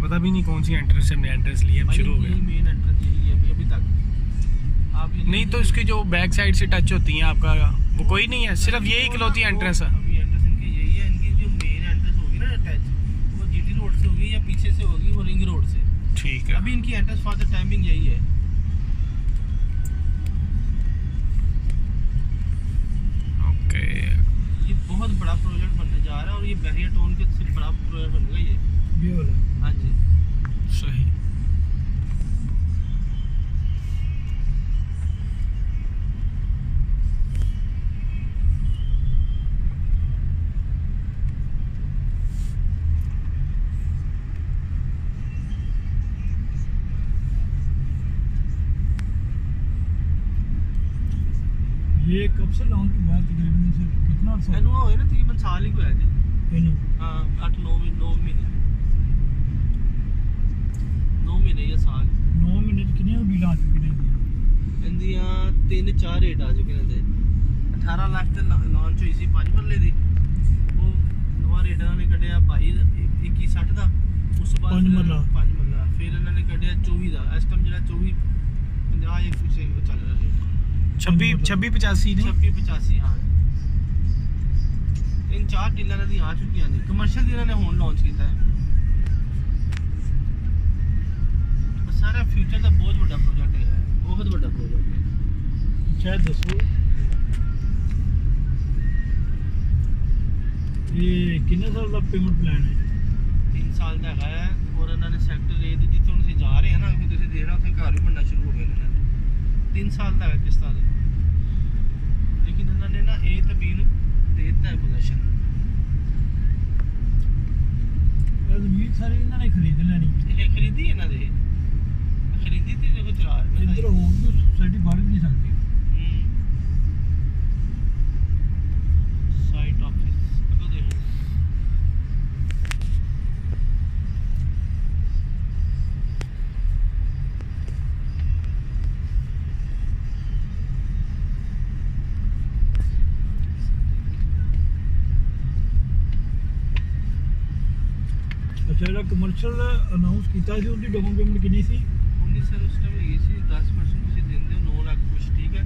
हमें पता भी नहीं कौन सी एंट्रेंस से हमने एंट्रेंस लिया, अब शुरू हो गया। मेन एंट्रेंस यही है अभी तक। आप नहीं तो इसकी जो बैक साइड से टच होती है आपका वो कोई नहीं है, सिर्फ यही इकलौती एंट्रेंस है। अभी एंट्रेंस इनकी यही है। इनकी जो मेन एंट्रेंस होगी ना अटैच, वो जीटी रोड से होगी या पीछे से होगी वो रिंग रोड से। ठीक है, अभी इनकी एंट्रेंस फॉर द टाइमिंग यही है। ओके। ये बहुत बड़ा प्रोजेक्ट बनने जा रहा है और ये बैरियर टोन के से बड़ा प्रोजेक्ट बनेगा ये वाला। हाँ जी सही। ये कब से लॉन्च की बात तकरीबन से कितना अर्सा एनु होए ना तकरीबन साल ही को है जी। एनु हाँ 8-9 महीने 9 महीने या साल 9 महीने ਚ ਕਿੰਨੀਆਂ ਡੀਲਾਂ ਆ ਚੁੱਕੀਆਂ ਨੇ ਇੰਦੀਆਂ 3-4 ਰੇਟ ਆ ਚੁੱਕੇ ਨੇ ਦੇ 18 ਲੱਖ ਤੇ ਲਾਂਚ ਹੋਈ ਸੀ 5 ਮਰਲੇ ਦੀ। ਉਹ ਨਵਾਂ ਰੇਟ ਇਹਨਾਂ ਨੇ ਕੱਢਿਆ 2160 ਦਾ। ਉਸ ਤੋਂ ਬਾਅਦ 5 ਮਰਲਾ ਫਿਰ ਇਹਨਾਂ ਨੇ ਕੱਢਿਆ 24 ਦਾ। ਇਸ ਟਾਈਮ ਜਿਹੜਾ 24 50 ਜਾਂ ਕੁਛ ਚੱਲ ਰਿਹਾ ਸੀ 26-85 नहीं 26-85 हाँ। इन 4 डीलर दी आ चुकी हैं। कमर्शियल दी इन्होंने हुण लॉन्च किया है। सारा फ्यूचर का बहुत बड़ा प्रोजेक्ट है, बहुत बड़ा प्रोजेक्ट है। शायद दसो ये कितने साल का पेमेंट प्लान है 3 साल का है और इन्होंने सैक्टर ए जिथे हम जा रहे हैं ना तुम देख रहे हो उत्थे घर भी बनना शुरू हो गए इन्होंने 3 साल का है किस्तां दे। लेकिन इन्होंने ना ए तो बी दे दिता है पोजीशन। जमीन सारी इन्होंने खरीद लेनी ये खरीदी है ना दे खरीदी थी देखो चला रहे इधर हो भी सोसाइटी बढ़ नहीं सकती। साइट ऑफिस अगो देखो अच्छा ਜਿਹੜਾ ਕਮਰਸ਼ੀਅਲ ਅਨਾਉਂਸ ਕੀਤਾ ਸੀ ਉਹਦੀ ਡਾਊਨ ਪੇਮੈਂਟ ਕਿੰਨੀ ਸੀ? ਉਹਦੀ ਸਰ ਉਸ ਟਾਈਮ ਹੈਗੀ ਸੀ 10% ਤੁਸੀਂ ਦਿੰਦੇ ਹੋ 9 ਲੱਖ ਕੁਛ ਠੀਕ ਹੈ।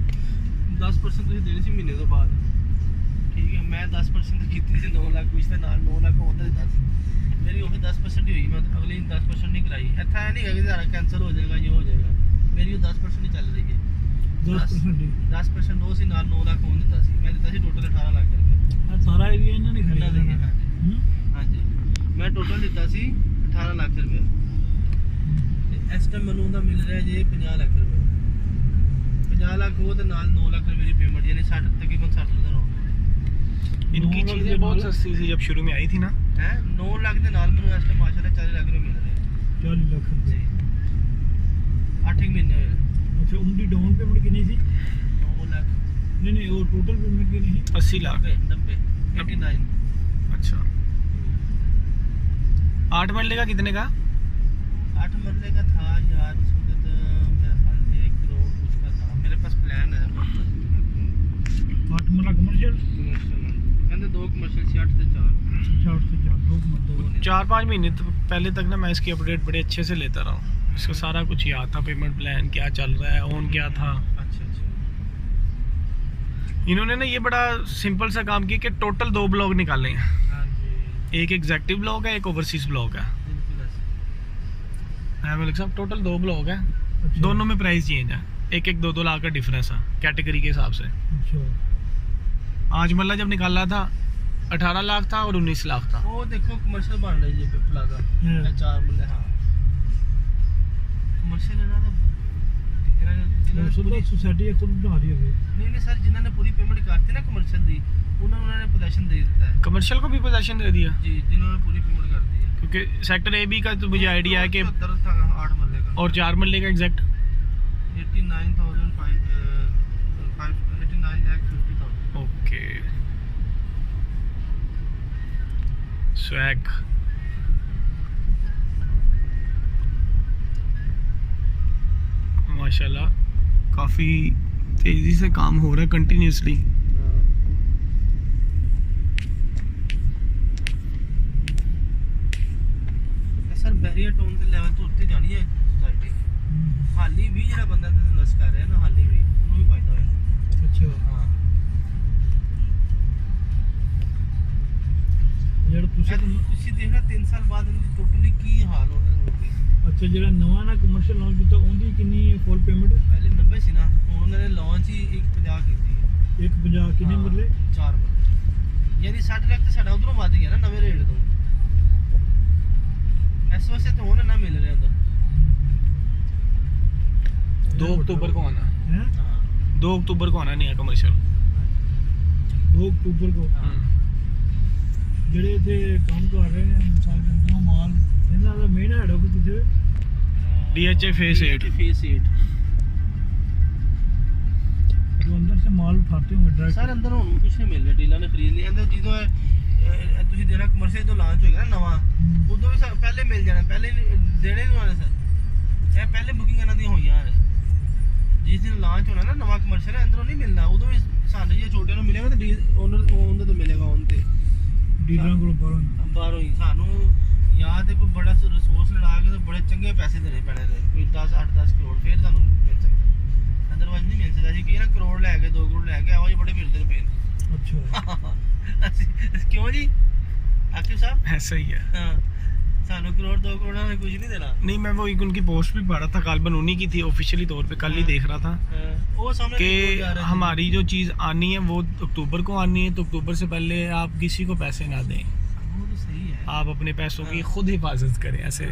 10% ਤੁਸੀਂ ਦੇਣੀ ਸੀ ਮਹੀਨੇ ਤੋਂ ਬਾਅਦ ਠੀਕ ਹੈ। ਮੈਂ 10% ਕੀਤੀ ਸੀ 9 ਲੱਖ ਕੁਛ ਤੇ ਨਾਲ 9 ਲੱਖ ਹੋਰ ਦਿੱਤਾ ਸੀ। ਮੇਰੀ ਉਹ 10% ਹੀ ਹੋਈ। ਮੈਂ ਅਗਲੀ 10% ਨਹੀਂ ਕਰਾਈ। ਇੱਥੇ ਇਹ ਨਹੀਂ ਹੈਗਾ ਕਿ ਤੁਹਾਡਾ ਕੈਂਸਲ ਹੋ ਜਾਏਗਾ ਇਹ ਹੋ ਜਾਏਗਾ। ਮੇਰੀ ਉਹ 10% ਹੀ ਚੱਲ ਰਹੀ ਹੈ। 10% ਉਹ ਸੀ ਨਾਲ 9 ਲੱਖ ਹੋਰ ਦਿੱਤਾ ਸੀ। ਮੈਂ ਦਿੱਤਾ ਸੀ ਟੋਟਲ 18 ਲੱਖ ਰੁਪਏ। ਆ ਸਾਰਾ ਏਰੀਆ ਇਹਨਾਂ ਨੇ ਖਰੀਦਿਆ ਖਰੀਦਿਆ। ਹਾਂਜੀ ਮੈਂ ਟੋਟਲ ਦਿੱਤਾ ਸੀ 18 ਲੱਖ ਰੁਪਏ ਤੇ ਇਸ ਟਾਈਮ ਮੈਨੂੰ ਉਹਦਾ ਮਿਲ ਰਿਹਾ ਜੇ 50 ਲੱਖ ਰੁਪਏ। 50 ਲੱਖ ਉਹ ਤੇ ਨਾਲ 9 ਲੱਖ ਰੁਪਏ ਦੀ पेमेंट यानी 60 तकरीबन 60,000 हो गई। इनकी चीज़ें बहुत सस्ती थी जब शुरू में आई थी ना। है 9 लाख के नाल मैंने इस टाइम माशाल्लाह 40 लाख रुपए मिल रहे हैं। 40 ਲੱਖ जी ਰੁਪਏ 8 महीने हुए। ਅੱਛਾ ਉਹਦੀ ਡਾਊਨ ਪੇਮੈਂਟ ਕਿੰਨੀ ਸੀ? 9 लाख नहीं वो टोटल पेमेंट कितनी थी? 80 लाख 90 89। अच्छा 8 मरले का कितने का? 8 मरले का था यार उस वक्त मेरा ख्याल 1 करोड़ कुछ का था। मेरे पास प्लान है 8 मरला कमर्शियल कहते 2 कमर्शियल से 8 से 4। अच्छा 8 से 4 2 मतलब 4-5 महीने तो पहले तक ना मैं इसकी अपडेट बड़े अच्छे से लेता रहा हूँ। इसका सारा कुछ याद था, पेमेंट प्लान क्या चल रहा है, ऑन क्या था। अच्छा अच्छा इन्होंने ना ये बड़ा सिंपल सा काम किया कि टोटल 2 ब्लॉग निकाले हैं। हाँ जी एक एग्जैक्टिव ब्लॉग है, एक ओवरसीज ब्लॉग है। बिल्कुल ऐसे। मलिक साहब टोटल 2 ब्लॉग है। अच्छा। दोनों में प्राइस चेंज है, एक 2-2 लाख का डिफरेंस है कैटेगरी के हिसाब से। अच्छा आज मल्ला जब निकाला था 18 लाख था और 19 लाख था। वो देखो कमर्शियल बन रही है प्लाजा हम्म। 4 मरले। हाँ कमर्शियल है ना तो सोचा सोसाइटी खुद बना रही है। नहीं सर जिन्होंने पूरी पेमेंट करती ना कमर्शियल दी उन्होंने पोजीशन दे देता है। कमर्शियल को भी पोजीशन दे दिया जी जिन्होंने पूरी पेमेंट कर दी है। क्योंकि सेक्टर ए बी का तो मुझे आइडिया है कि 74 था 8 मरले का और 4 मरले का एग्जैक्ट 89 लाख 50,000। Okay swag. माशाल्लाह काफ़ी तेज़ी से काम हो रहा है कंटिन्यूसली। सर ਮੈਰੀਅਟਨ ਦੇ ਲੈਵਲ ਤੋਂ ਉੱਤੇ ਜਾਣੀ ਹੈ ਸੁਸਾਇਟੀ। ਹਾਲੀ ਵੀ ਜਿਹੜਾ ਬੰਦਾ ਇਨਵੈਸਟ ਕਰ ਰਿਹਾ ਨਾ, ਹਾਲੀ ਵੀ ਉਹਨੂੰ ਵੀ ਫਾਇਦਾ ਹੋਇਆ। ਅੱਛਾ, ਹਾਂ ਜਿਹੜਾ ਤੁਸੀਂ ਦੇਖਣਾ 3 ਸਾਲ ਬਾਅਦ ਇਹਦੀ ਟੋਟਲੀ ਕੀ ਹਾਲ ਹੋ ਗਈ। ਅੱਛਾ, ਜਿਹੜਾ ਨਵਾਂ ਨਾ ਕਮਰਸ਼ੀਅਲ ਲਾਂਚ ਕੀਤਾ ਉਹਦੀ ਕਿੰਨੀ ਫੁੱਲ ਪੇਮੈਂਟ? ਪਹਿਲੇ 90 ਸੀ ਨਾ, ਹੁਣ ਉਹਨਾਂ ਨੇ ਲਾਂਚ ਹੀ 150 ਕੀਤੀ ਹੈ। 150 ਕਿੰਨੇ ਮਰਲੇ? 4 ਮਰਲੇ, ਯਾਨੀ 60 ਲੱਖ ਤੇ ਸਾਡਾ ਉਧਰੋਂ ਵੱਧ ਗਿਆ ਨਾ ਨਵੇਂ ਰੇਟ ਤੋਂ। ਇਸ ਵਾਸਤੇ ਤਾਂ ਹੁਣ ਨਾ ਮਿਲ ਰਿਹਾ ਤਾਂ 2 अक्टूबर को आना, ਹੈ 2 अक्टूबर को आना नया कमर्शियल। 2 अक्टूबर को। ਜਿਹੜੇ ਇੱਥੇ ਕੰਮ ਕਰ ਰਹੇ ਨੇ ਮਿਸਾਲ ਦੇ ਅੰਦਰੋਂ ਮਾਲ ਇਹਨਾਂ ਦਾ ਮੇਨ ਹੈਡ ਆਫਿਸ ਕਿੱਥੇ? DHA face 8। फेस 8 जो अंदर से माल उठाते होंगे डायरेक्ट। ਸਰ ਅੰਦਰ ਹੁਣ ਕੁਝ ਨਹੀਂ ਮਿਲ ਰਿਹਾ, ਡੀਲਰ ਨੇ ਖਰੀਦ ਲਿਆ। ਅੰਦਰ ਜਦੋਂ ਤੁਸੀਂ ਦੇਣਾ ਕਮਰਸ਼ੀਅਲ ਤੋਂ ਲਾਂਚ ਹੋਏਗਾ ਨਾ ਨਵਾਂ, ਉਦੋਂ ਵੀ ਪਹਿਲੇ ਮਿਲ ਜਾਣਾ, ਪਹਿਲੇ ਦੇਣੇ ਨਹੀਂ ਆਣੇ ਸਰ। ਇਹ ਪਹਿਲੇ ਬੁਕਿੰਗ ਇਹਨਾਂ ਦੀਆਂ ਹੋਈਆਂ ਨੇ। ਜਿਸ ਦਿਨ ਲਾਂਚ ਹੋਣਾ ਨਾ ਨਵਾਂ ਕਮਰਸ਼ੀਅਲ, ਅੰਦਰੋਂ ਨਹੀਂ ਮਿਲਣਾ, ਉਦੋਂ ਵੀ ਸਾਡੇ ਜੇ ਛੋਟਿਆਂ ਨੂੰ ਮਿਲੇਗਾ ਤੇ ਓਨਰ ਤੋਂ ਮਿਲੇਗਾ। ਉਹਨ ਤੇ ਡੀਲਰਾਂ ਕੋਲ ਬਾਹਰੋਂ ਹੀ ਸਾਨੂੰ ਜਾਂ ਤੇ ਕੋਈ ਬੜਾ ਰਿਸੋਰਸ ਲੜਾ ਕੇ ਤੇ ਬੜੇ ਚੰਗੇ ਪੈਸੇ ਦੇਣੇ ਪੈਣੇ ਨੇ, ਕੋਈ 8-10 ਕਰੋੜ ਫਿਰ ਤੁਹਾਨੂੰ ਮਿਲ ਸਕਦਾ, ਅਦਰਵਾਈਜ਼ ਨਹੀਂ ਮਿਲ ਸਕਦਾ। ਅਸੀਂ ਕੀ ਨਾ ਕਰੋੜ ਲੈ ਕੇ 2 ਕਰੋੜ ਲੈ ਕੇ ਆਵਾਂ ਜੀ, ਬੜੇ ਫਿਰਦੇ ਨੇ ਪਏ। ਅੱਛਾ, ਅਸੀਂ ਕਿਉਂ ਜੀ ਆਕਿਬ ਸਾਹਿਬ? ऐसा ही है। हाँ, ਸਾਨੂੰ ਕਰੋੜ 2 ਕਰੋੜ में कुछ नहीं देना। नहीं, मैं वो उनकी पोस्ट भी पढ़ रहा था, कालबन उन्हीं की थी ऑफिशियली तौर पे, कल ही देख रहा था वो सामने कि रिपोर्ट जा रहा है। हमारी जो चीज़ आनी है वो अक्टूबर को आनी है, तो अक्टूबर से पहले आप किसी को पैसे ना दें, वो तो सही है। आप अपने पैसों की खुद हिफाजत करें। ऐसे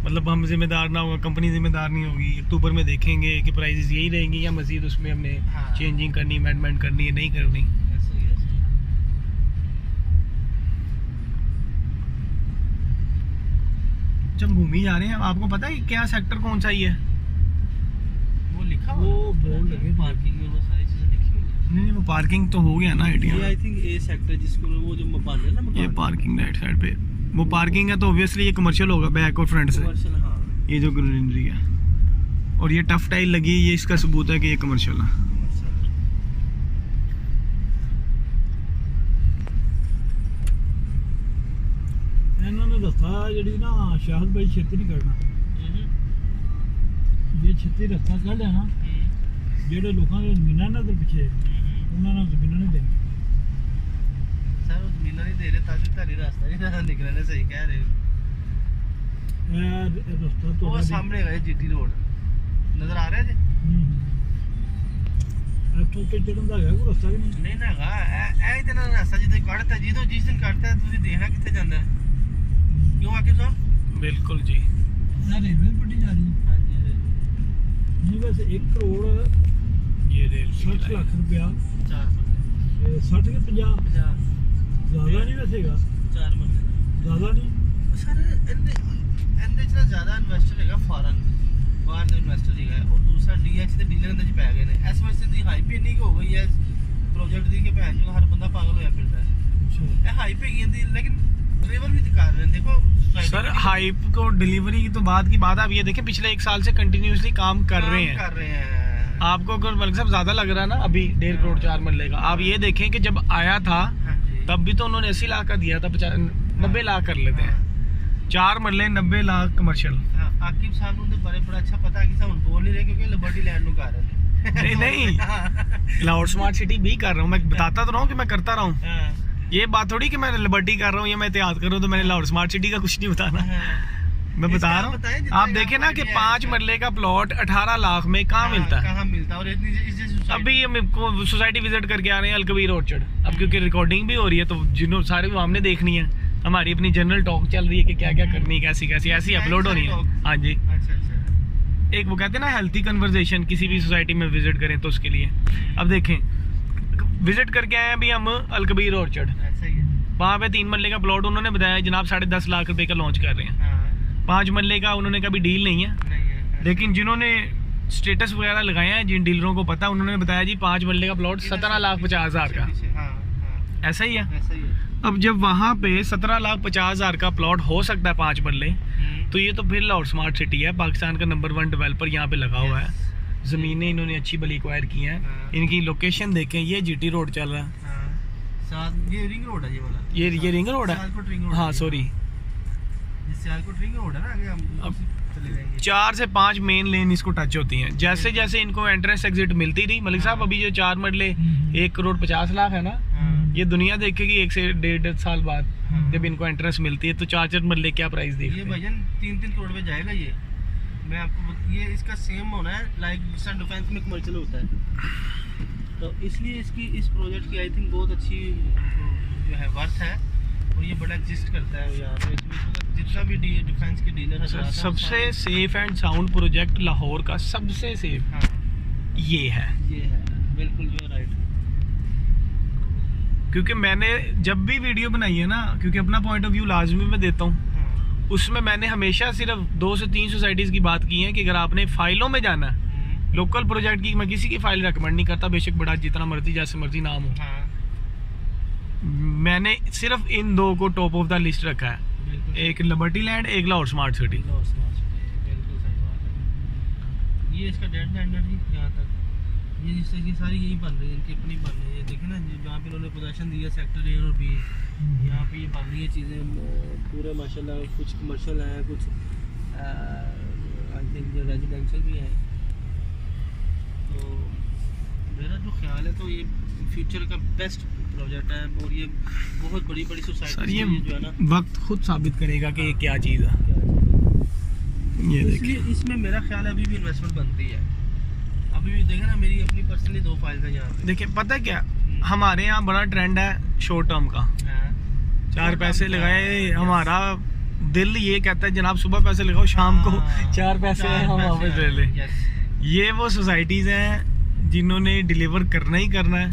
मतलब हम जिम्मेदार ना होगा, कंपनी जिम्मेदार नहीं होगी। अक्टूबर में देखेंगे कि प्राइसेस यही रहेंगी या मज़ीद उसमें हमने हाँ। चेंजिंग करनी, अमेंडमेंट करनी है, नहीं करनी। ऐसा ही है। जब घूम ही जा रहे हैं, आपको पता है क्या सेक्टर कौन सा ही है? वो लिखा वो बोर्ड लगे थे। पार्किंग में वो सारी चीजें लिखी हुई है। नहीं, वो पार्किंग तो हो गया ना ये idea. I think A sector जिसको वो जो मकान है ना, ये मकान पार्किंग राइट साइड पे, वो पार्किंग है तो ऑब्वियसली ये कमर्शियल होगा बैक और फ्रंट से। कमर्शियल। हाँ, ये जो ग्रीनरी है और ये टफ टाइल लगी, ये इसका सबूत है कि ये कमर्शियल है। कमर्शियल। ਇਹਨਾਂ ਨੇ ਦੱਸਿਆ ਜਿਹੜੀ ਨਾ ਸ਼ਾਹਦ ਭਾਈ ਛੇਤੀ ਨਹੀਂ ਕਰਨਾ, ਜੇ ਛੇਤੀ ਰਸਤਾ ਕੱਢ ਲਿਆ ਨਾ, ਜਿਹੜੇ ਲੋਕਾਂ ਦੇ ਜ਼ਮੀਨਾਂ ਨਾ ਦੇ ਪਿੱਛੇ ਉਹਨਾਂ ਨੂੰ ਜ਼ਮੀਨਾਂ ਨਹੀਂ ਦੇਣੀ। सर वो जमीन नहीं दे रहे ताकि तारी रास्ता नहीं निकलने, सही कह रहे हो। ਇਹ ਰਸਤਾ वो ਤੁਹਾਡਾ सामने गए जीटी रोड नजर आ रहा है जी? ਇੱਥੋਂ ਉੱਤੇ ਚੜਨ ਦਾ ਹੈਗਾ ਕੋਈ ਰਸਤਾ ਕਿ ਨਹੀਂ? नहीं ना है, ਇਹ ਦਿਨ ਰਾਸਤਾ ਜਿੱਥੇ ਕੱਢਦਾ, ਜਿਸ ਦਿਨ ਕੱਢਦਾ ਤੁਸੀਂ ਦੇਖਣਾ ਕਿੱਥੇ ਜਾਂਦਾ ਹੈ। ਕਿਉਂ ਆਕਿਬ ਸਾਹਿਬ? बिल्कुल जी। ਇਹ ਰੇਲਵੇ ਪੱਟੀ ਜਾ ਰਹੀ ਹੈ। ਹਾਂਜੀ, ਨਹੀਂ ਵੈਸੇ 1 ਕਰੋੜ ये रेल 60 ਲੱਖ ਰੁਪਇਆ 4 ਮਰਲੇ 60 ਕੇ 50 50 ਜ਼ਿਆਦਾ ਨਹੀਂ ਵੈਸੇ ਹੈਗਾ, 4 ਮਰਲੇ ਜ਼ਿਆਦਾ ਨਹੀਂ। ਸਰ ਇਹਦੇ ਚ ਨਾ ਜ਼ਿਆਦਾ ਇਨਵੈਸਟਰ ਹੈਗਾ ਫਾਰਨ, ਬਾਹਰ ਦੇ ਇਨਵੈਸਟਰ ਹੈਗਾ, ਔਰ ਦੂਸਰਾ ਡੀਐਚ ਤੇ ਡੀਲਰ ਦੇ ਚ ਪੈ ਗਏ ਨੇ। ਇਸ ਵਾਸਤੇ ਦੀ ਹਾਈਪ ਇੰਨੀ ਹੋ ਗਈ ਹੈ ਪ੍ਰੋਜੈਕਟ ਦੀ ਕਿ ਭੈਣ ਜੋ ਹਰ ਬੰਦਾ ਪਾਗਲ ਹੋਇਆ ਫਿਰਦਾ ਹੈ। ਅੱਛਾ, ਇਹ ਹਾਈਪ ਹੈਗੀ ਇਹਦੀ, ਲੇਕਿਨ ਡਿਲੀਵਰ भी दिखा रहे हैं। देखो सर हाइप को डिलीवरी की तो बात की बात, आप ये देखें पिछले 1 साल से कंटिन्यूसली काम कर रहे हैं। आपको अगर मलिक साहब ज़्यादा लग रहा है ना अभी 1.5 करोड़ 4 मरले का, आप ये देखें कि जब आया था हाँ जी। तब भी तो उन्होंने 80 लाख का दिया था, 90 लाख कर लेते हैं। 4 मरले 90 लाख कमर्शियल। हाँ, आकिब साहब ने बड़े बड़ा अच्छा पता कि हम बोल नहीं रहे क्योंकि लिबर्टी लैंड नु कर रहे हैं। नहीं लाहौर स्मार्ट सिटी भी कर रहा हूँ, मैं बताता तो रहा हूँ कि मैं करता रहा हूँ। हाँ, ये बात थोड़ी कि मैं लिबर्टी कर रहा हूँ या मैं एहतियात कर रहा हूँ तो मैंने लाहौर स्मार्ट सिटी का कुछ नहीं बताना। हाँ। मैं बता इसका रहा बताएं हूँ, जितना आप देखें ना आपको कि idea 5 है। मरले का प्लॉट 18 लाख में कहाँ मिलता है? कहाँ मिलता है? और इतनी इस अभी हम सोसाइटी विजिट करके आ रहे हैं अलकबीर ऑर्चर्ड, अब क्योंकि रिकॉर्डिंग भी हो रही है तो जिन्हों सारे वो हमने देखनी है, हमारी अपनी जनरल टॉक चल रही है कि क्या क्या करनी है, कैसी कैसी ऐसी अपलोड होनी है। हाँ जी, अच्छा अच्छा। एक वो कहते हैं ना हेल्थी कन्वर्सेशन, किसी भी सोसाइटी में विजिट करें तो उसके लिए। अब देखें विजिट करके आए हैं अभी हम अलकबीर ऑर्चर्ड, ऐसा ही है। वहाँ पे 3 मरले का प्लॉट उन्होंने बताया जनाब 10.5 लाख रुपए का लॉन्च कर रहे हैं। हाँ, 5 मरले का उन्होंने कभी डील नहीं है, नहीं है। लेकिन जिन्होंने स्टेटस वगैरह लगाए हैं जिन डीलरों को पता, उन्होंने बताया जी 5 मरले का प्लॉट 17,50,000 का, हाँ हाँ, ऐसा ही है। ऐसा ही है। अब जब वहाँ पे 17,50,000 का प्लॉट हो सकता है 5 मरले, तो ये तो फिर लाहौर स्मार्ट सिटी है, पाकिस्तान का नंबर 1 डेवलपर यहाँ पे लगा हुआ है, ज़मीनें इन्होंने अच्छी भली एक्वायर की हैं। हाँ। इनकी लोकेशन देखें, ये जीटी रोड चल रहा है, हाँ, साथ ये रिंग रोड है ये वाला। ये रिंग रोड है। सालकोट रिंग रोड हाँ है। सॉरी, सियालकोट रिंग रोड है ना, आगे हम अब चले जाएंगे। 4 से 5 मेन लेन इसको टच होती हैं। जैसे जैसे इनको एंट्रेंस एग्जिट मिलती रही मलिक साहब, अभी जो 4 मरले 1,50,00,000 है ना, ये दुनिया देखेगी 1 से 1.5 साल बाद जब इनको एंट्रेंस मिलती है, तो 4 मरले क्या प्राइस ये देखते हैं। भजन 3-3 करोड़ में जाएगा ये। मैं आपको ये इसका सेम होना है लाइक जिस तरह डिफेंस में कमर्शियल होता है, तो इसलिए इसकी इस प्रोजेक्ट की आई थिंक बहुत अच्छी जो है वर्थ है, और ये बड़ा एग्जिस्ट करता है यहाँ पे। इसमें जितना भी डिफेंस के डीलर है सबसे safe and sound project Lahore का सबसे सेफ हाँ ये है। बिल्कुल जो राइट। क्योंकि मैंने जब भी वीडियो बनाई है ना, क्योंकि अपना पॉइंट ऑफ व्यू लाजमी मैं देता हूँ, उसमें मैंने हमेशा सिर्फ 2 से 3 सोसाइटीज़ की बात की है कि अगर आपने फाइलों में जाना है लोकल प्रोजेक्ट की, मैं किसी की फाइल रिकमेंड नहीं करता, बेशक बड़ा जितना मर्जी जैसे मर्जी नाम हो। मैंने सिर्फ इन 2 को टॉप ऑफ द लिस्ट रखा है, एक लिबर्टी लैंड, एक लाहौर स्मार्ट सिटी। बिल्कुल सही बात है। ये इसका डेड स्टैंडर्ड ही यहाँ तक ये जिससे कि सारी यही बन रही है, इनकी अपनी बन रही है। देखें ना जहाँ पे उन्होंने पोजीशन दिया सेक्टर ए और बी, यहाँ पे ये बन रही है चीज़ें पूरे माशाल्लाह। कुछ कमर्शियल हैं, कुछ आई थिंक रेजिडेंशियल भी हैं। तो मेरा जो ख्याल है तो ये फ्यूचर का बेस्ट प्रोजेक्ट है, और ये बहुत बड़ी बड़ी सर सोसाइटी ये जो है ना वक्त खुद साबित करेगा कि ये क्या चीज़ है। ये देखिए, इसलिए इसमें मेरा ख्याल है अभी भी इन्वेस्टमेंट बनती है। अभी भी देखें ना, मेरी अपनी पर्सनली 2 फाइल्स हैं यहाँ पे। देखिए पता है क्या, हमारे यहाँ बड़ा ट्रेंड है शॉर्ट टर्म का। 4 पैसे लगाए, हमारा दिल ये कहता है जनाब सुबह पैसे लगाओ, शाम को 4 पैसे हम वापस ले लें। ये वो सोसाइटीज़ हैं जिन्होंने डिलीवर करना ही करना है।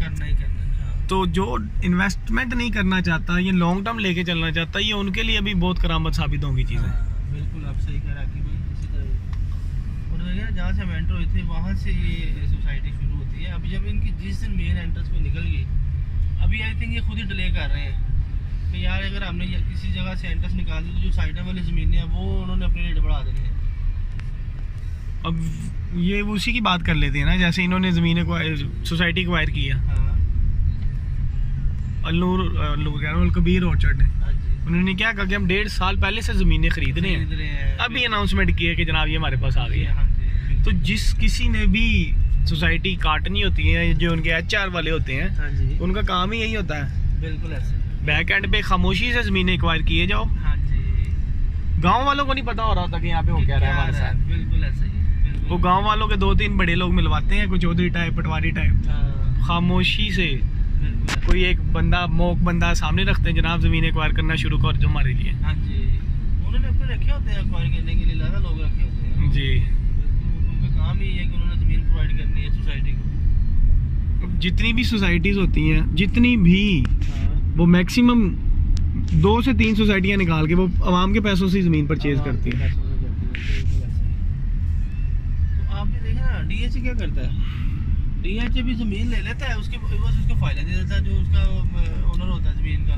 तो जो इन्वेस्टमेंट नहीं करना चाहता, ये लॉन्ग टर्म लेके चलना चाहता है, ये उनके लिए अभी बहुत करामत साबित होंगी चीज़ें। बिल्कुल आप सही कह रहे हैं भाई, इसी तरह। और देखिए जहाँ से हम एंटर हुए थे वहाँ से ये सोसाइटी शुरू होती है। अभी जब इनकी जिस दिन मेन एंट्रेंस पे निकल गई, अभी आई थिंक ये खुद ही डिले कर रहे हैं कि यार अगर हमने किसी जगह से एंट्रेंस निकाल दी तो जो साइड वाली ज़मीनें हैं वो उन्होंने अपने रेट बढ़ा देने हैं। अब ये उसी की बात कर लेते हैं ना, जैसे इन्होंने ज़मीन को सोसाइटी एक्वायर किया, अल कबीर ऑर्चर्ड ने, उन्होंने क्या कहा कि हम 1.5 साल पहले से ज़मीनें खरीद रहे हैं, अभी अनाउंसमेंट किया कि जनाब ये हमारे पास आ गई है। तो जिस किसी ने भी सोसाइटी काटनी होती है, जो उनके HR वाले होते हैं, उनका काम ही यही होता है। बिल्कुल ऐसे बैक एंड पे खामोशी से ज़मीनें एक्वायर किए जाओ। गाँव वालों को नहीं पता हो रहा था कि यहाँ पे वो क्या रहा है हमारे साथ। बिल्कुल ऐसे ही। वो गाँव वालों के 2-3 बड़े लोग मिलवाते हैं, कोई चौधरी टाइप, पटवारी टाइप, खामोशी से कोई एक बंदा मोक बंदा सामने रखते हैं, जनाब ज़मीन एक्वायर करना शुरू कर जो हमारे लिए। हाँ जी, उन्होंने अपने रखे होते हैं एक्वायर करने के लिए, ज़्यादा लोग रखे होते हैं जी। उनका काम ही है कि उन्होंने ज़मीन प्रोवाइड करनी है सोसाइटी को। जितनी भी सोसाइटीज़ होती हैं, जितनी भी, वो मैक्सिमम 2 से 3 सोसाइटियाँ निकाल के वो आवाम के पैसों से ज़मीन परचेज करती हैं। तो आपने देखा ना DHA क्या करता है, DHA भी ज़मीन ले लेता है, उसके बस उसको फायदा दे देता है जो उसका ओनर होता है ज़मीन का।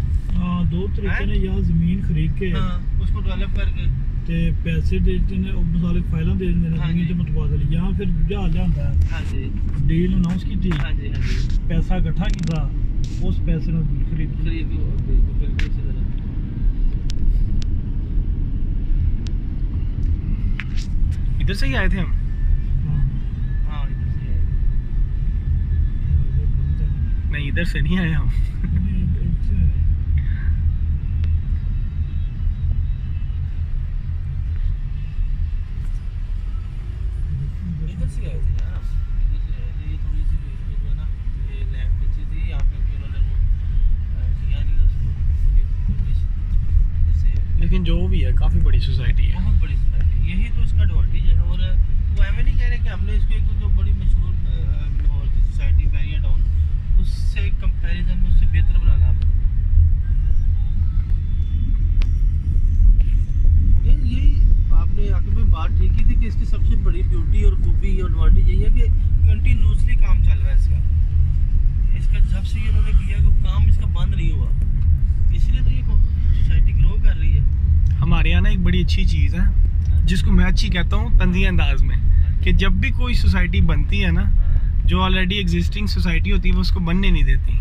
2 तरीके ने, या ज़मीन खरीद के उसको डेवलप करके ते पैसे दे देते हैं, और मिसाल फाइलें दे देते हैं ज़मीन के मुतबादल, या फिर दूजा हाल होता है। हाँ जी, डील अनाउंस की थी, हाँ जी, हाँ जी, पैसा इकट्ठा किया, उस पैसे में खरीद बिल्कुल इसी तरह। इधर से ही आए थे हम। हाँ इधर से है। नहीं, इधर से नहीं आए हम। इधर से आए थे यार, इधर से आए थे। ये थोड़ी सी जो है ना, ये लैंड कच्ची थी, यहाँ पे भी उन्होंने वो किया नहीं उसको, इधर से है। लेकिन जो भी है काफ़ी बड़ी सोसाइटी है, बहुत बड़ी सोसाइटी, यही तो इसका एडवांटेज है। और वो हमें नहीं कह रहे कि हमने इसको एक जो बड़ी मशहूर लाहौर की सोसाइटी बैरियर टाउन, उससे कंपैरिजन में उससे बेहतर बनाना है। यही आपने आगे भी बात ठीक की थी कि इसकी सबसे बड़ी ब्यूटी और खूबी और एडवांटेज यही है कि कंटिन्यूसली काम चल रहा है इसका जब से ये उन्होंने किया कि काम इसका बंद नहीं हुआ, इसलिए तो ये सोसाइटी ग्रो कर रही है। हमारे यहाँ ना एक बड़ी अच्छी चीज़ है जिसको मैं अच्छी कहता हूँ तंज़ीह अंदाज में, कि जब भी कोई सोसाइटी बनती है ना, जो ऑलरेडी एग्जिस्टिंग सोसाइटी होती है वो उसको बनने नहीं देती।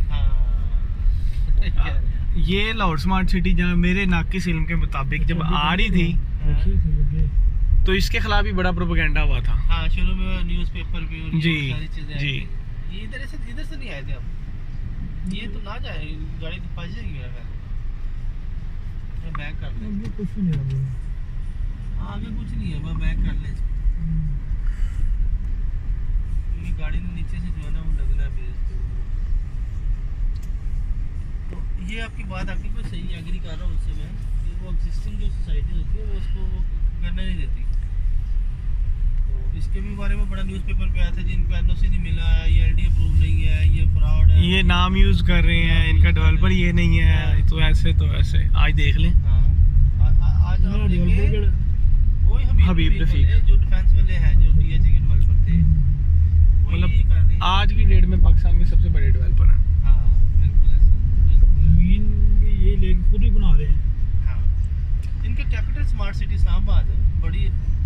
ये लाहौर स्मार्ट सिटी जहाँ मेरे नाकिस इल्म के मुताबिक जब आ रही थी देखिए थे लगे। तो इसके खिलाफ भी बड़ा प्रोपेगेंडा हुआ था। हाँ, शुरू में न्यूज़पेपर पे और ये जी, सारी चीजें आई जी। थी। ये इधर से नहीं आए थे अब। ये तो ना जाए, गाड़ी तो फंस जाएगी मेरा ख्याल। मैं बैक कर ले। आगे कुछ भी नहीं रहा। आगे कुछ नहीं है, बस बैक कर ले। ये गाड़ी ने नीचे से जो है ना वो लगना है बेस तो ये आपकी बात आपकी कोई सही एग्री कर रहा हूँ उससे मैं कि वो एग्जिस्टिंग जो सोसाइटी होती है वो उसको वो करने नहीं देती। तो इसके भी बारे में बड़ा न्यूज़पेपर पे आया था जिनको एनओसी नहीं मिला है, ये एलडी अप्रूव नहीं है, ये फ्रॉड है, ये नाम यूज कर रहे हैं, इनका डेवलपर ये नहीं है, तो ऐसे आज देख लें। हाँ। आज आप देखें वही हबीब रफीक जो डिफेंस वाले हैं जो डीएचए के डेवलपर थे मतलब वही कर रहे हैं। आज की डेट में पाकिस्तान के सबसे बड़े डेवलपर हैं। हाँ बिल्कुल ऐसा। जमीन भी ये लेके खुद ही बना रहे हैं। हाँ, इनका कैपिटल स्मार्ट सिटी इस्लामाबाद बड़ी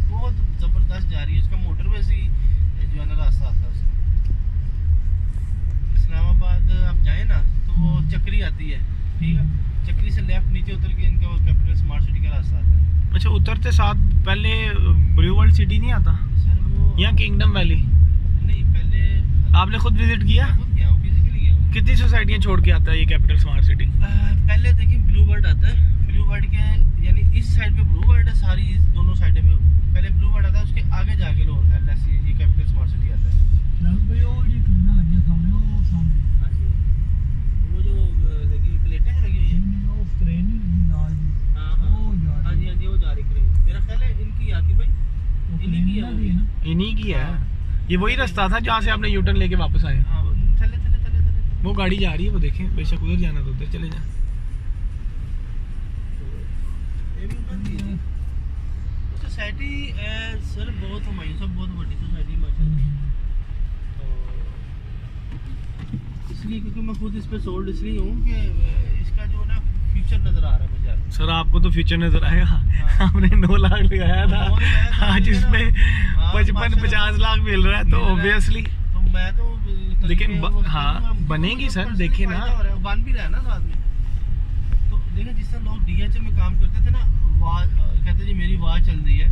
बहुत ज़बरदस्त जा रही है। उसका मोटरवे से ही जो है ना रास्ता आता है उसका। इस्लामाबाद आप जाए ना तो वो चक्री आती है, ठीक है, चक्री से लेफ्ट नीचे उतर के इनका वो कैपिटल स्मार्ट सिटी का रास्ता आता है। अच्छा, उतरते साथ पहले ब्रू वर्ल्ड सिटी नहीं आता सर वो या किंगडम वैली? नहीं, पहले आपने खुद विजिट किया? खुद गया हूँ, फिजिकली गया हूँ। कितनी सोसाइटियाँ छोड़ के आता है ये कैपिटल स्मार्ट सिटी? पहले देखिए ब्लू वर्ल्ड आता है। ब्लू वर्ल्ड के यानी इस साइड पे ब्लू वर्ल्ड है, सारी दोनों साइडें पे पहले ब्लू वर्ल्ड आता है, उसके आगे जाके लो एलएससी ये कैपिटल स्मार्ट सिटी आता है। राहुल भाई वो ये कितना लग गया सामने वो सामने हाँ जी, वो जो लगी प्लेटें लगी हुई है। वो क्रेन ही लगी लाल जी। हाँ हाँ वो जा हाँ रही जी, हाँ जी, वो जा रही क्रेन। मेरा ख्याल है इनकी आती भाई, वो इन्हीं की क्रेन है भी है ना। इन्हीं की है। ये वही रास्ता था जहाँ से आपने यूटर्न लेके वापस आए। हाँ, चले चले चले चले। वो गाड़ी जा रही है, वो देखें, बेशक उधर जाना तो उधर चले जाए। ये भी उनकी है। सोसाइटी सर बहुत हमारी सब बहुत बड़ी सोसाइटी माशाल्लाह। तो इसलिए क्योंकि मैं खुद इस पे सोल्ड इसलिए हूँ कि इसका जो ना फ्यूचर नज़र आ रहा है मुझे। सर आपको तो फ्यूचर नजर आएगा। हाँ। हमने 9 लाख लगाया था, आज इसमें 55-50 लाख मिल रहा है, तो ऑब्वियसली तो मैं तो लेकिन हाँ बनेगी सर, देखिए ना। बन भी रहा है ना साथ में। तो देखिए जिस तरह लोग डीएचए में काम करते थे ना, कहते जी मेरी आवाज़ चल रही है,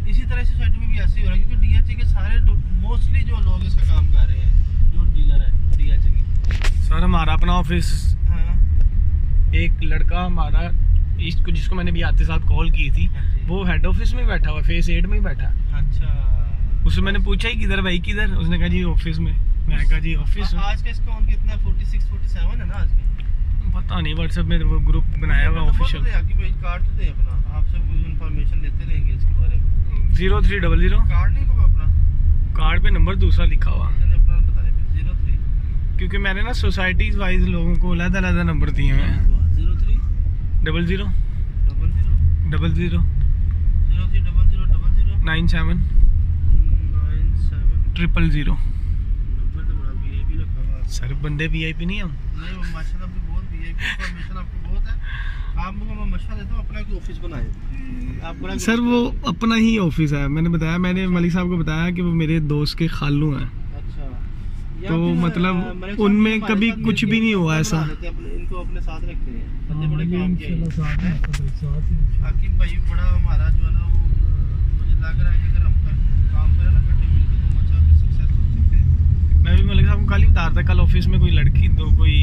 इसी तरह सोसाइटी में भी ऐसे ही हो रहा है क्योंकि डीएचए के सारे मोस्टली जो लोग इसका काम कर रहे हैं जो डीलर है डीएचए की। सर हमारा अपना ऑफिस, हाँ एक लड़का हमारा इसको जिसको मैंने भी आते साथ कॉल की थी, हाँ जी। वो हेड ऑफिस में बैठा हुआ, फेस 8 में ही बैठा। अच्छा, उससे मैंने पूछा ही किधर भाई किधर, उसने कहा जी ऑफिस में। मैं कहा जी ऑफिस में? आज का इसका ऑन कितना है? 46-47 है ना आज के? पता नहीं, व्हाट्सएप में वो ग्रुप बनाया हुआ ऑफिशियल। कार्ड तो दे अपना, आप सब कुछ इन्फॉर्मेशन देते रहेंगे इसके बारे में। 0300 कार्ड नहीं को अपना, कार्ड पे नंबर दूसरा लिखा हुआ, अपना बताएं 03 क्योंकि मैंने ना सोसाइटीज वाइज लोगों को अलग-अलग नंबर दिए हुए हैं। 03 00 00 00 03 00 97 97 000। नंबर तो बड़ा वीआईपी रखा हुआ है। सर बंदे वीआईपी नहीं हम। नहीं वो माशाल्लाह भी बहुत वीआईपी इन्फॉर्मेशन आपको बहुत है। आप लोगों को मैं मशवरा देता हूँ अपना कोई ऑफिस बनाए। आप बड़ा सर वो अपना ही ऑफिस है, मैंने बताया, मैंने मलिक साहब को बताया कि वो मेरे दोस्त के खालू हैं, अच्छा, या तो फिर, मतलब मेरे साथ उनमें हमारे कभी साथ कुछ भी मिलके नहीं हुआ बना ऐसा। लेते हैं, इनको अपने साथ रखते हैं, बंदे हाँ, बड़े ये काम किए इंशाल्लाह साथ में साथ ही। हाकिम भाई बड़ा हमारा जो है ना वो मुझे लग रहा है कि अगर हम काम करें ना इकट्ठे मिलकर तो अच्छा सक्सेस हो सकते हैं। मैं भी मलिक साहब को कल ही बता रहा था, कल ऑफिस में कोई लड़की तो कोई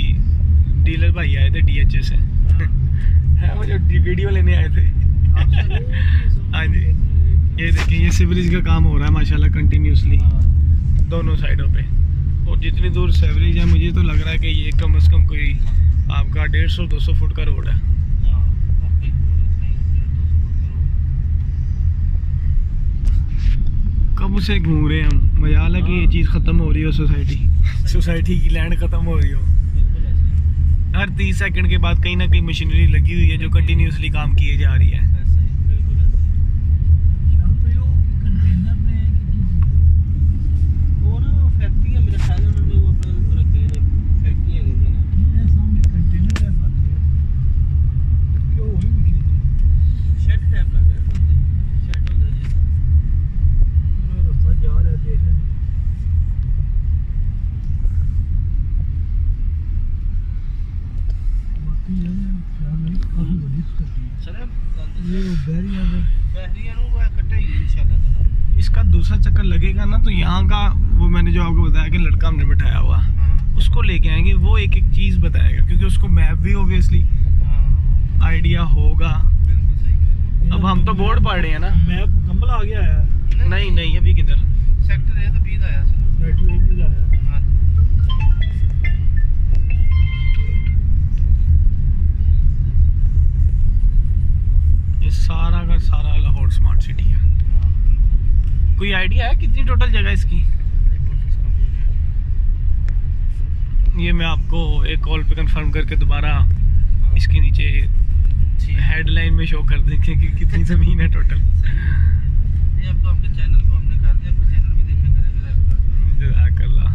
डीलर भाई आए थे डीएचए से, है वो जो वीडियो लेने आए थे। हाँ जी, ये देखिए ये सीवरेज का काम हो रहा है माशाल्लाह कंटिन्यूसली दोनों साइडों पे, और जितनी दूर सीवरेज है मुझे तो लग रहा है कि ये कम से कम कोई आपका 150-200 फुट का रोड है। कब से घूम रहे हैं हम, मजाल है कि ये चीज़ ख़त्म हो रही हो, सोसाइटी की लैंड ख़त्म हो रही हो। हर 30 सेकंड के बाद कहीं ना कहीं मशीनरी लगी हुई है जो कंटिन्यूसली काम किए जा रही है। कंटेनर में है कि वो ना फैक्ट्री है मेरे ख्याल में, उन्होंने वो अपने रखे हैं फैक्ट्री है ये सामने कंटेनर है लग रहा है। क्यों हुई मुझे शेड टाइप लग रहा है, शेड होता है जैसा। पूरा रास्ता जा रहा है देख लें। बाकी ये काफी बड़ी करती है सर ये बहरिया का बहरिया नु वो कटेगी इंशाल्लाह ताला। इसका दूसरा चक्कर लगेगा ना तो यहाँ का वो मैंने जो आपको बताया कि लड़का हमने बैठाया हुआ हाँ उसको लेके आएंगे, वो एक एक चीज़ बताएगा क्योंकि उसको मैप भी ऑब्वियसली हाँ आइडिया होगा। बिल्कुल सही कह रहे अब हम तो बोर्ड पढ़ रहे हैं ना। मैप मुकम्मल आ गया है हैं। नहीं नहीं अभी किधर। सेक्टर है तो 20 आया सिर्फ। बैटरी एक भी आया हाँ ये सारा का सारा लाहौर स्मार्ट सिटी है। कोई आइडिया है कितनी टोटल जगह इसकी? ये मैं आपको एक कॉल पे कंफर्म करके दोबारा इसके नीचे हेडलाइन में शो कर देंगे कि कितनी ज़मीन है टोटल। ये अब तो आपके चैनल को हमने कर दिया, कोई चैनल भी देखा करेंगे रेगुलर। जज़ाकल्लाह।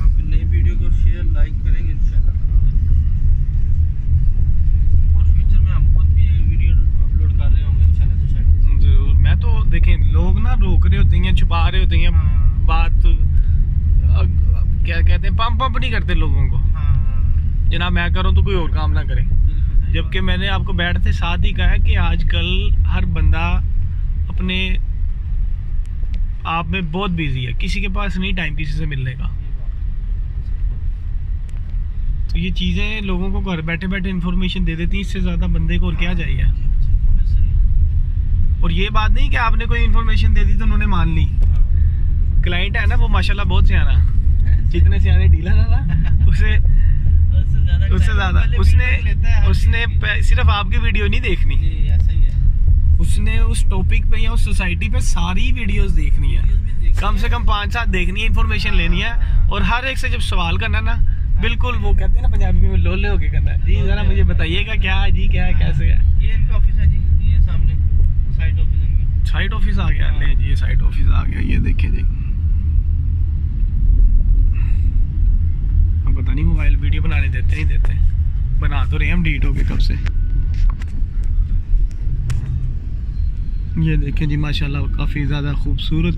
आपकी नई वीडियो को शेयर लाइक करेंगे इंशाल्लाह और फ्यूचर में हम खुद भी वीडियो अपलोड कर रहे होंगे इंशाल्लाह सोसाइटी से। जरूर। मैं तो देखें लोग ना रोक रहे होते हैं, छुपा रहे होते हैं हाँ। बात, क्या कहते हैं, पंप नहीं करते लोगों को। हाँ जनाब मैं करूँ तो कोई और काम ना करे। बिल्कुल सही जबकि मैंने आपको बैठते साथ ही कहा है कि आजकल हर बंदा अपने आप में बहुत बिजी है, किसी के पास नहीं टाइम किसी से मिलने का। तो ये चीज़ें लोगों को घर बैठे बैठे इन्फॉर्मेशन दे देती हैं, इससे ज़्यादा बंदे को और क्या चाहिए। और ये बात नहीं कि आपने कोई इन्फॉर्मेशन दे दी तो उन्होंने मान ली। क्लाइंट है ना वो माशाल्लाह बहुत सियाना, जितने सियाने डीलर है ना उससे ज़्यादा उसने सिर्फ आपकी वीडियो नहीं देखनी, ऐसा ही है। उसने उस टॉपिक पे या उस सोसाइटी पे सारी वीडियोस देखनी है, कम से कम 5-7 देखनी है, इन्फॉर्मेशन लेनी है। और हर एक से जब सवाल करना ना, बिल्कुल वो कहते हैं ना पंजाबी में लोले होके करना है। जी ज़रा मुझे बताइएगा क्या है जी, क्या है, कैसे है। ये इनका ऑफिस है जी, ये सामने साइट ऑफिस इनकी। साइट ऑफिस आ गया। ले जी ये साइट ऑफिस आ गया, ये देखिए जी। अब पता नहीं मोबाइल वीडियो बनाने देते नहीं देते, बना तो रहे हम डिलीट हो गए कब से। ये देखें जी माशाल्लाह काफ़ी ज़्यादा खूबसूरत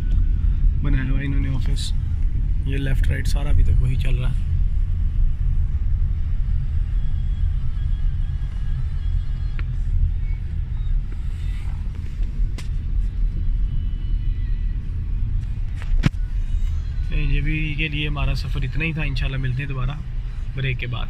बनाया हुआ इन्होंने ऑफिस। ये लेफ़्ट राइट सारा अभी तक वही चल रहा है। ये भी के लिए हमारा सफ़र इतना ही था। इंशाल्लाह मिलते हैं दोबारा ब्रेक के बाद।